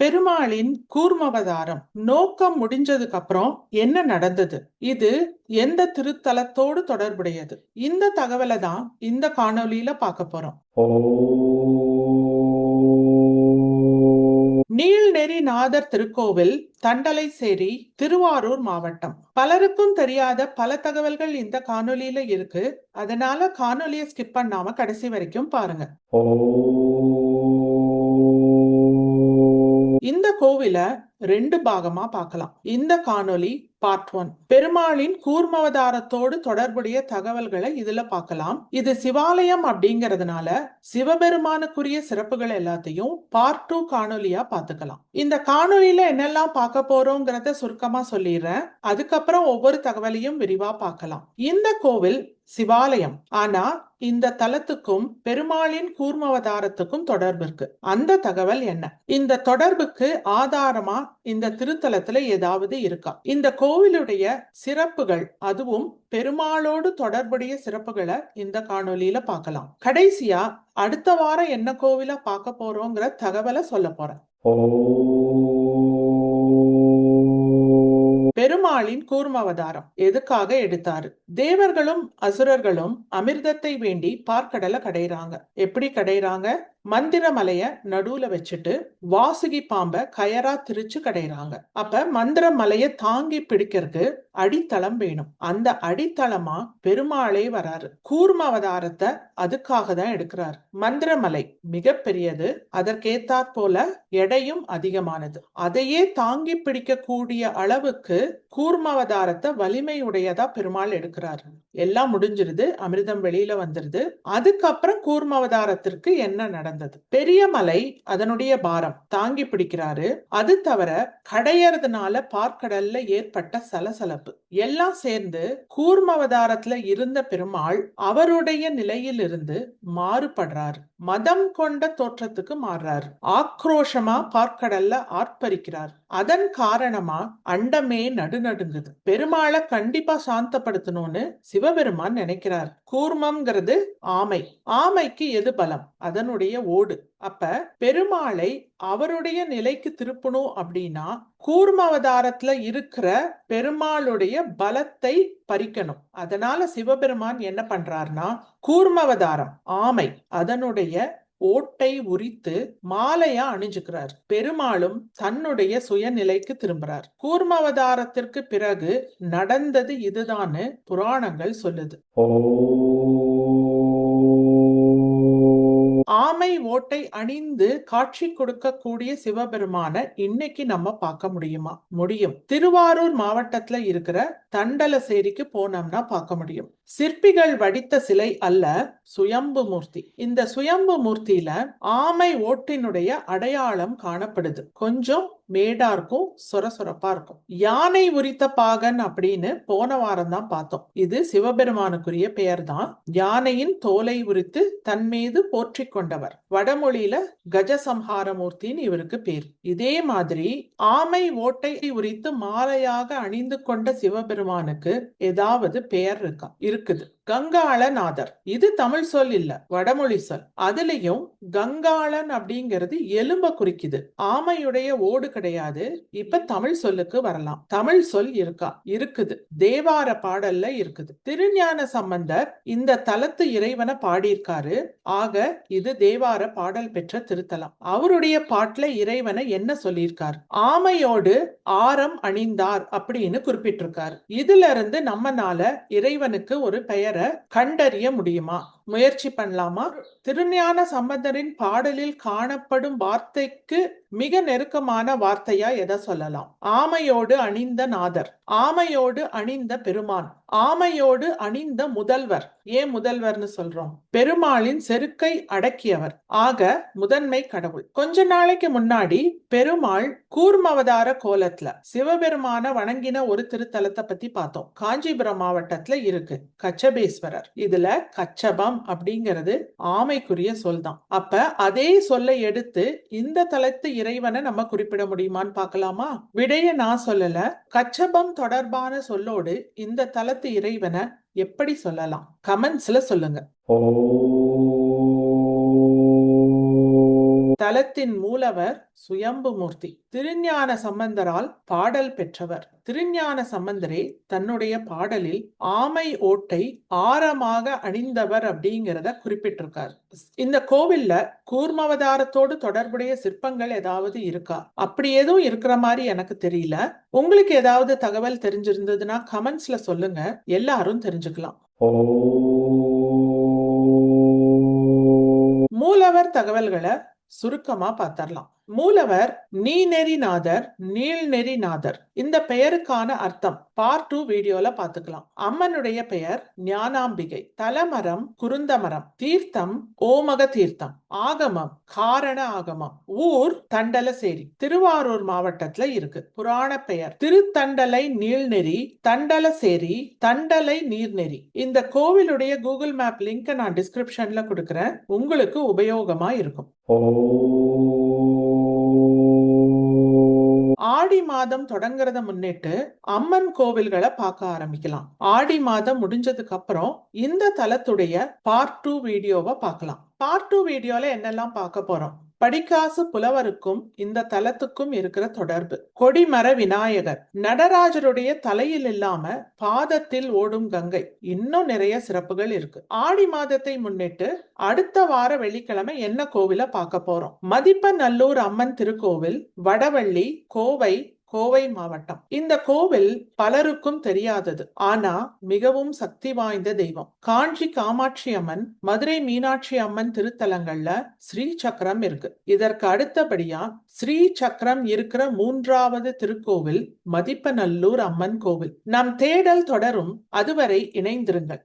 பெருமாளின் கூர்மவதாரம் நோக்கம் முடிஞ்சதுக்கு அப்புறம் என்ன நடந்தது? இது எந்த திருத்தலத்தோடு தொடர்புடையது? இந்த தகவலை தான் இந்த காணொளியில பார்க்க போறோம். நீலநெறிநாதர் திருக்கோவில், தண்டலைசேரி, திருவாரூர் மாவட்டம். பலருக்கும் தெரியாத பல தகவல்கள் இந்த காணொளியில இருக்கு. அதனால காணொளியை ஸ்கிப் பண்ணாம கடைசி வரைக்கும் பாருங்க. இந்த கோவில 2 பாகமா பார்க்கலாம். இந்த காணொளி பார்ட் 1. பெருமாளின் கூர்மவதாரத்தோடு தொடர்புடைய தகவல்களை இதுல பார்க்கலாம். இது சிவாலயம் அப்படிங்கறதுனால சிவபெருமானுக்குரிய சிறப்புகள் எல்லாத்தையும் பார்ட் 2 காணொளியா பார்த்துக்கலாம். இந்த காணொளியில என்னெல்லாம் பார்க்க போறோங்கிறத சுருக்கமா சொல்லிடுறேன். அதுக்கப்புறம் ஒவ்வொரு தகவலையும் விரிவா பார்க்கலாம். இந்த கோவில் சிவாலயம். ஆனா இந்த தலத்துக்கும் பெருமாளின் கூர்மவதாரத்துக்கும் தொடர்பு இருக்கு. அந்த தகவல் என்ன? இந்த தொடர்புக்கு ஆதாரமா இந்த திருத்தலத்துல ஏதாவது இருக்கா? இந்த கோவிலுடைய சிறப்புகள், அதுவும் பெருமாளோடு தொடர்புடைய சிறப்புகளை இந்த காணொலியில பார்க்கலாம். கடைசியா அடுத்த வாரம் என்ன கோவில பார்க்க போறோங்கிற தகவலை சொல்ல போறேன். பெருமாளின் கூர்மவதாரம் எதுக்காக எடுத்தாரு? தேவர்களும் அசுரர்களும் அமிர்தத்தை வேண்டி பார்க்கடலை கடைறாங்க. எப்படி கடைறாங்க? மந்திரமலைய நடுவுல வச்சுட்டு வாசுகி பாம்ப கயரா திரிச்சு கடைறாங்க. அப்ப மந்திரமலைய தாங்கி பிடிக்கிறதுக்கு அடித்தளம் வேணும். அந்த அடித்தளமா பெருமாளே வராரு. கூர்ம அவதாரத்தை அதுக்காக தான் எடுக்கிறார். மந்திரமலை மிக பெரியது, அதற்கேத்தாற் போல எடையும் அதிகமானது. அதையே தாங்கி பிடிக்கக்கூடிய அளவுக்கு கூர்ம அவதாரத்தை வலிமையுடையதா பெருமாள் எடுக்கிறாரு. எல்லாம் முடிஞ்சிருது, அமிர்தம் வெளியில வந்துருது. அதுக்கப்புறம் கூர்ம அவதாரத்திற்கு என்ன நடந்தது? பெரிய மலை அதனுடைய பாரம் தாங்கி பிடிக்கிறாரு. அது தவிர கடையறதுனால பார்க்கடல்ல ஏற்பட்ட சலசலப்பு எல்லாம் சேர்ந்து கூர்ம அவதாரத்துல இருந்த பெருமாள் அவருடைய நிலையிலிருந்து மாறுபடுறாரு. மதம் கொண்ட தோற்றத்துக்கு மாறுறாரு. ஆக்ரோஷமா பார்க்கடல்ல ஆர்ப்பரிக்கிறார். அதன் காரணமா அண்டமே நடுநடுங்குது. பெருமாளை கண்டிப்பா சாந்தப்படுத்தணும்னு சிவபெருமான் நினைக்கிறார். கூர்மம்ங்கிறது ஆமை. ஆமைக்கு எது பலம்? அதனுடைய ஓடு. அப்ப பெருமாளை அவருடைய நிலைக்கு திருப்பணும் அப்படின்னா கூர்ம அவதாரத்துல இருக்கிற பெருமாளுடைய பலத்தை பறிக்கணும். அதனால சிவபெருமான் என்ன பண்றார்னா கூர்ம அவதாரம் ஆமை அதனுடைய ஓட்டை உரித்து மாலையா அணிஞ்சுக்கிறார். பெருமாளும் தன்னுடைய சுயநிலைக்கு திரும்புறார். கூர்ம அவதாரத்திற்கு பிறகு நடந்தது இதுதான்னு புராணங்கள் சொல்லுது. ஆமை ஓட்டை அணிந்து காட்சி கொடுக்கக்கூடிய சிவபெருமான இன்னைக்கு நம்ம பார்க்க முடியுமா? முடியும். திருவாரூர் மாவட்டத்துல இருக்கிற தண்டலசேரிக்கு போனோம்னா பார்க்க முடியும். சிற்பிகள் வடித்த சிலை அல்ல, சுயம்பு மூர்த்தி. இந்த சுயம்பு மூர்த்தியில ஆமை ஓட்டினுடைய அடையாளம் காணப்படுது. கொஞ்சம் மேடா இருக்கும், சொரசொரப்பா இருக்கும். யானை உரித்த பாகன் அப்படின்னு போன வாரம் தான் பார்த்தோம். இது சிவபெருமானுக்குரிய பெயர் தான். யானையின் தோலை உரித்து தன் மீது போற்றி கொண்டவர். வடமொழியில கஜசம்ஹாரமூர்த்தின்னு இவருக்கு பேர். இதே மாதிரி ஆமை ஓட்டை உரித்து மாலையாக அணிந்து கொண்ட சிவபெருமானுக்கு ஏதாவது பெயர் இருக்கா? இருக்குது. கங்காளநாதர். இது தமிழ் சொல் இல்ல, வடமொழி சொல். அதுலயும் கங்காளன் அப்படிங்கிறது எலும்ப குறிக்குது. ஆமையுடைய ஓடு கிடையாது. இப்ப தமிழ் சொல்லுக்கு வரலாம். தமிழ் சொல் இருக்கா? இருக்குது. தேவார பாடல்ல இருக்குது. திருஞான சம்பந்தர் இந்த தலத்து இறைவனை பாடியிருக்காரு. ஆக இது தேவார பாடல் பெற்ற திருத்தலம். அவருடைய பாட்டுல இறைவனை என்ன சொல்லியிருக்கார்? ஆமையோடு ஆரம் அணிந்தார் அப்படின்னு குறிப்பிட்டிருக்காரு. இதுல இருந்து நம்மனால இறைவனுக்கு ஒரு பெயரை கண்டறிய முடியுமா? முயற்சி பண்ணலாமா? திருஞான சம்பந்தரின் பாடலில் காணப்படும் வார்த்தைக்கு மிக நெருக்கமான வார்த்தையா எதை சொல்லலாம்? ஆமையோடு அணிந்த நாதர், ஆமையோடு அணிந்த பெருமான், ஆமையோடு அணிந்த முதல்வர். ஏன் முதல்வர்னு சொல்றோம்? பெருமாளின் செருக்கை அடக்கியவர். ஆக முதன்மை கடவுள். கொஞ்ச நாளைக்கு முன்னாடி பெருமாள் கூர்மவதார கோலத்துல சிவபெருமான வணங்கின ஒரு திருத்தலத்தை பத்தி பார்த்தோம். காஞ்சிபுரம் மாவட்டத்துல இருக்கு கச்சபேஸ்வரர். இதுல கச்சபம் அப்படிங்கிறது ஆமைக்குரிய சொல் தான். அப்ப அதே சொல்லை எடுத்து இந்த தலத்து இறைவனை நம்ம குறிப்பிட முடியுமான்னு பார்க்கலாமா? விடைய நான் சொல்லல. கச்சபம் தொடர்பான சொல்லோடு இந்த தலத்து இறைவனை எப்படி சொல்லலாம்? கமெண்ட்ஸ்ல சொல்லுங்க. தலத்தின் மூலவர் சுயம்பு மூர்த்தி. திருஞான சம்பந்தரால் பாடல் பெற்றவர். திருஞான சம்பந்தரே தன்னுடைய பாடலில் ஆமை ஓட்டை ஆரமாக அணிந்தவர் அப்படிங்கிறத குறிப்பிட்டிருக்கார். இந்த கோவில்ல கூர்மவதாரத்தோடு தொடர்புடைய சிற்பங்கள் ஏதாவது இருக்கா? அப்படி எதுவும் இருக்கிற மாதிரி எனக்கு தெரியல. உங்களுக்கு ஏதாவது தகவல் தெரிஞ்சிருந்ததுன்னா கமெண்ட்ஸ்ல சொல்லுங்க, எல்லாரும் தெரிஞ்சுக்கலாம். மூலவர் தகவல்களை சுருக்கமா பார்த்தரலாம். மூலவர் நீநெறிநாதர், நீள்நெறிநாதர். இந்த பெயருக்கான அர்த்தம் பார்ட் 2 வீடியோல பாத்துக்கலாம். அம்மனுடைய பெயர் ஞானாம்பிகை. தலமரம் குருந்தமரம். தீர்த்தம் ஓமக தீர்த்தம். ஆகமம் காரண ஆகமம். ஊர் தண்டலசேரி, திருவாரூர் மாவட்டத்துல இருக்கு. புராண பெயர் திருத்தண்டலை நீள்நெறி, தண்டலசேரி, தண்டலை நீர்நெறி. இந்த கோவிலுடைய கூகுள் மேப் லிங்க் நான் டிஸ்கிரிப்ஷன்ல கொடுக்கிறேன், உங்களுக்கு உபயோகமா இருக்கும். ஆடி மாதம் தொடங்குறத முன்னிட்டு அம்மன் கோவில்களை பார்க்க ஆரம்பிக்கலாம். ஆடி மாதம் முடிஞ்சதுக்கு அப்புறம் இந்த தலத்துடைய பார்ட் 2 வீடியோவை பார்க்கலாம். பார்ட் 2 வீடியோல என்னெல்லாம் பார்க்க போறோம்? படிக்காசு புலவருக்கும் இந்த தலத்துக்கும் இருக்கிற தொடர்பு. கொடிமர விநாயகர், நடராஜருடைய தலையில் இல்லாம பாதத்தில் ஓடும் கங்கை, இன்னும் நிறைய சிறப்புகள் இருக்கு. ஆடி மாதத்தை முன்னிட்டு அடுத்த வார வெள்ளிக்கிழமை என்ன கோவில பார்க்க போறோம்? மதிப்பநல்லூர் அம்மன் திருக்கோவில், வடவள்ளி, கோவை மாவட்டம். இந்த கோவில் பலருக்கும் தெரியாதது, ஆனா மிகவும் சக்தி வாய்ந்த தெய்வம். காஞ்சி காமாட்சி அம்மன், மதுரை மீனாட்சி அம்மன் திருத்தலங்கள்ல ஸ்ரீ சக்கரம் இருக்கு. இதற்கு அடுத்தபடியா ஸ்ரீ சக்கரம் இருக்கிற 3வது திருக்கோவில் மதிப்பநல்லூர் அம்மன் கோவில். நம் தேடல் தொடரும். அதுவரை இணைந்திருங்கள்.